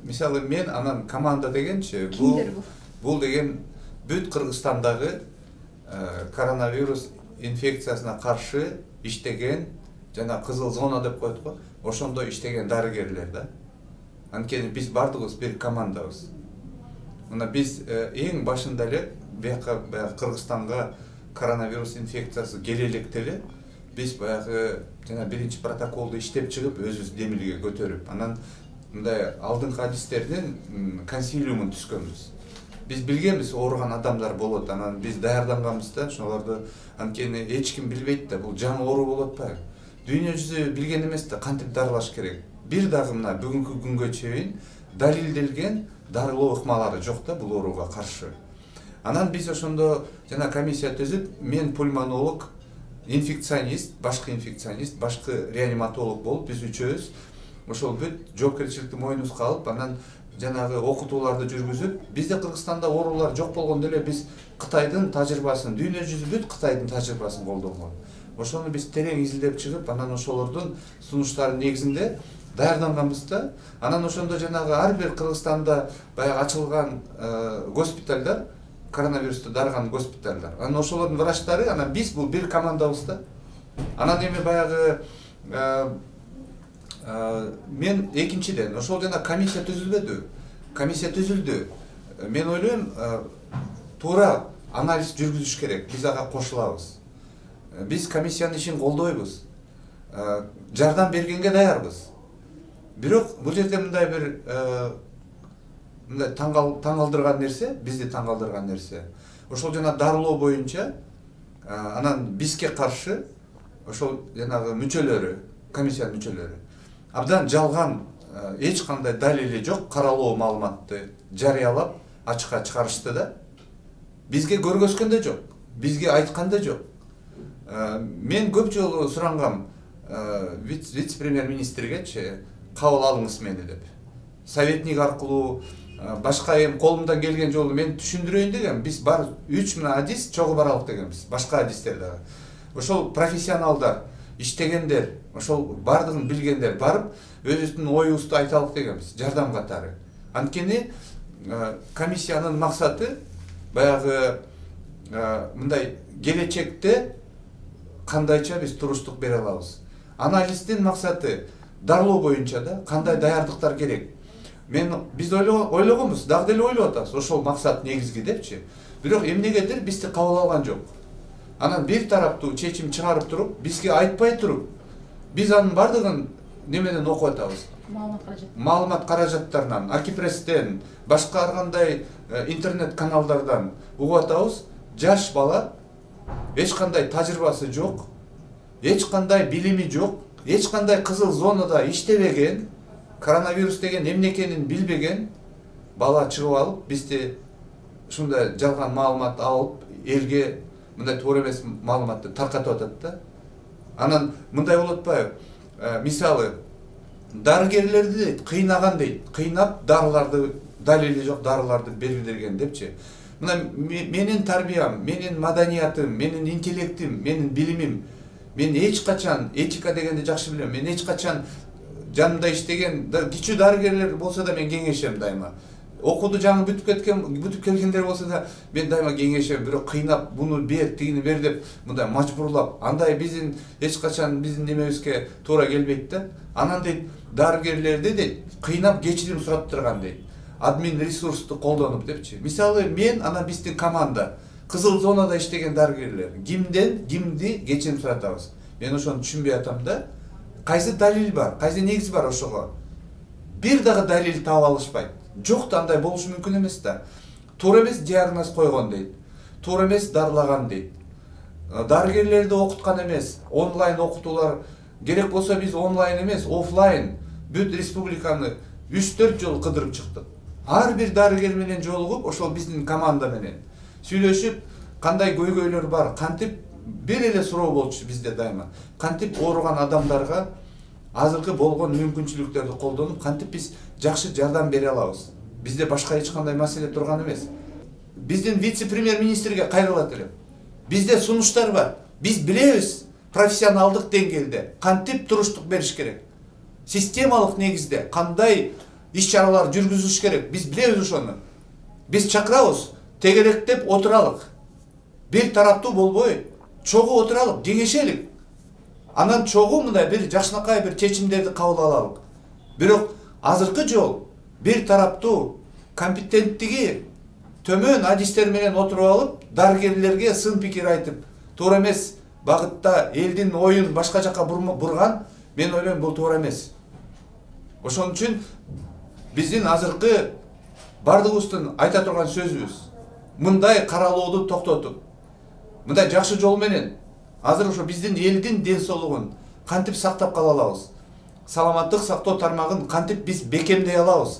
мисалы мен анан команда дегенчи бул деген бүт Кыргызстандагы коронавирус инфекциясына каршы иштеген жана кызыл зона деп коет го, ошондо иштеген дарыгерлер да. Анткени биз бардыгыбыз бир командабыз. Мына биз эң башында эле бияка Кыргызстанга коронавирус инфекциясы келе электе эле биз баягы жана биринчи протоколду иштеп чыгып өзүбүз демилге көтөрүп, анан мындай алдыңкы адистердин консилиумун түзгөнбүз. Биз билгенбиз ооруган адамдар болот, анан биз даярданганбыз да ошолорду. Анткени эч ким билбейт да, бул жаңы оору болуп атпайбы? Дүйнө жүзү билген эмес да, кантип дарылаш керек. Бир дагы мына бүгүнкү күнгө чейин далилделген дарылоо ыкмалары жок да бул ооруга каршы. Анан биз ошондо жана комиссия түзүп, мен пульмонолог, инфекционист, башкы реаниматолог болуп, биз үчөөбүз ошол бүт жоопкерчиликти мойнубузга алып, анан жанагы окутууларды жүргүзүп, бизде Кыргызстанда оорулар жок болгондо эле биз Кытайдын тажрыйбасын, дүйнө жүзү бүт Кытайдын тажрыйбасын колдонгон. Ошону биз терең изилдеп чыгып, анан ошолордун сунуштары негизинде даярданганбыз да. Анан ошондо жанагы ар бир Кыргызстанда баягы ачылган госпитальдар, коронавирусту дарыган госпитальдар. Анан ошолордун врачтары, анан биз бул бир командабыз да. Анан эми баягы мен экинчиден ошол жана комиссия түзүлбөдү. Комиссия түзүлдү. Мен ойлойм, туура анализ жүргүзүш керек. Биз ага кошулабыз. Биз комиссиянын ишин колдойбуз. Жардам бергенге даярбыз. Бирок бул жерде мындай бир таңкалдырган нерсе, бизди таңкалдырган нерсе. Ошол жана дарылоо боюнча анан бизге каршы ошол жанагы мүчөлөрү, комиссиянын мүчөлөрү абдан жалган, эч кандай далили жок каралоо маалыматты жарыялап ачыкка чыгарышты да. Бизге көргөзгөн да жок, бизге айткан да жок. Мен көп жолу сурангам вице-премьер-министргечи, кабыл алыңыз мени деп. Советник аркылуу, башка эми колумдан келген жолу мен түшүндүрөйүн дегем. Биз бар 3 мына адис чогуу баралык дегенбиз. Башка адистер дагы. Ошол профессионалдар, иштегендер, ошол бардыгын билгендер барып, өзүбүздүн оюбузду айталык дегенбиз, жардам катары. Анткени комиссиянын максаты баягы мындай келечекте кандайча биз туруштук бере алабыз. Анализдин максаты дарылоо боюнча да кандай даярдыктар керек. Биз ойлогонбуз, дагы деле ойлоп атабыз, ошол максат негизги депчи. Бирок эмнегедир бизди кабыл алган жок. Анан бир тараптуу чечим чыгарып туруп, бизге айтпай туруп, биз анын бардыгын неменен окуп атабыз. Маалымат каражаттарынан, Акипресстен, башка ар кандай интернет каналдардан угуп атабыз. Жаш бала, эч кандай тажрыйбасы жок, эч кандай билими жок, эч кандай кызыл зонада иштебеген, коронавирус деген эмне экенин билбеген бала чыгып алып, бизди ушундай жалган маалымат алып, элге мындай туура эмес маалыматты таркатып атат да. Анан мындай болуп атпайбы? Мисалы, дарыгерлерди кыйнаган дейт. Кыйнап дарыларды, далили жок дарыларды белгилеген депчи. Мына менин тарбиям, менин маданиятым, менин интеллектим, менин билимим, мен эч качан этика дегенди жакшы билем. Мен эч качан жанымда иштеген кичүү дарыгерлер болсо да мен кеңешем дайыма. Окууду жаңы бүтүп келгендер болсо да мен дайыма кеңешем. Бирок кыйнап буну бер, тигини бер деп мындай мажбурлап, андай биздин эч качан биздин немебизге туура келбейт да. Анан дейт, дарыгерлерди дейт, кыйнап кечирим сурап турган дейт. Админ ресурсту колдонуп депчи. Мисалы мен анан биздин команда кызыл зонада иштеген дарыгерлер кимди кечирим суратабыз. Мен ошону түшүнбөй атам да. Кайсы далил бар, кайсы негиз бар ошого? Бир дагы далил таап алышпайт. Жок да, андай болушу мүмкүн эмес да. Туура эмес диагноз койгон дейт. Туура эмес дарылаган дейт. Дарыгерлерди окуткан эмес. Онлайн окутуулар керек болсо биз онлайн эмес, офлайн бүт республиканы 3-4 жол кыдырып чыктык. Ар бир дарыгер менен жолугуп, ошол биздин команда менен сүйлөшүп, кандай көйгөйлөр бар, кантип бир эле суроо болчу бизде дайыма. Кантип ооруган адамдарга азыркы болгон мүмкүнчүлүктөрдү колдонуп, кантип биз жакшы жардам бере алабыз. Бизде башка эч кандай маселе турган эмес. Биздин вице-премьер-министрге кайрылат элем. Бизде сунуштар бар. Биз билебиз профессионалдык деңгээлде кантип туруштук бериш керек. Системалык негизде кандай иш чаралар жүргүзүш керек. Биз билебиз ошону. Биз чакырабыз, тегеректеп отуралык. Бир тараптуу болбой, чогуу отуралык, кеңешелик. Анан чогуу мындай бир жакшынакай бир чечимдерди кабыл алалык. Бирок азыркы жол бир тараптуу компетенттиги төмөн адистер менен отуруп алып, дарыгерлерге сын пикир айтып, туура эмес багытта элдин оюн башка жака бурган, мен ойлойм бул туура эмес. Ошон үчүн биздин азыркы бардыгыбыздын айта турган сөзүбүз мындай каралооду токтотуп, мындай жакшы жол менен азыр ошо биздин элдин ден соолугун кантип сактап кала алабыз? Саламаттык сактоо тармагын кантип биз бекемдей алабыз?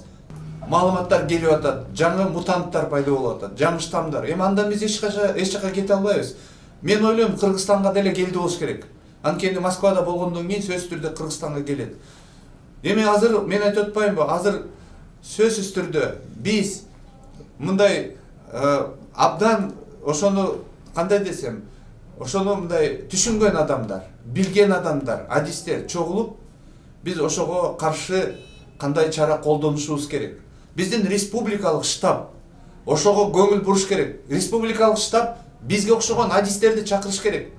Маалыматтар келип атат, жаңы мутанттар пайда болуп атат, жаңы штаммдар. Эми андан биз эч жака кете албайбыз. Мен ойлойм Кыргызстанга деле келди болуш керек. Анткени Москвада болгондон кийин сөзсүз түрдө Кыргызстанга келет. Эми азыр мен айтып атпаймынбы? Азыр сөзсүз түрдө биз мындай абдан ошону кандай десем, ошону мындай түшүнгөн адамдар, билген адамдар, адистер чогулуп, биз ошого каршы кандай чара колдонушубуз керек. Биздин республикалык штаб ошого көңүл буруш керек. Республикалык штаб бизге окшогон адистерди чакырыш керек.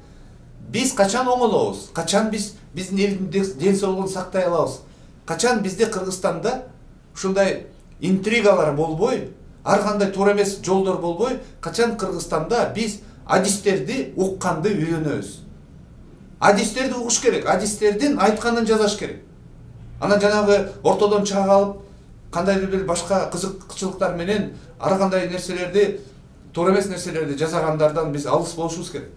Биз качан оңолобуз? Качан биздин элдин ден соолугун сактай алабыз? Качан бизде Кыргызстанда ушундай интригалар болбой, ар кандай туура эмес жолдор болбой, качан Кыргызстанда биз адистерди укканды үйрөнөбүз? Адистерди угуш керек, адистердин айтканын жазаш керек. Анан жанагы ортодон чыга калып, кандайдыр бир башка кызыкчылыктар менен ар кандай нерселерди, туура эмес нерселерди жасагандардан биз алыс болушубуз керек.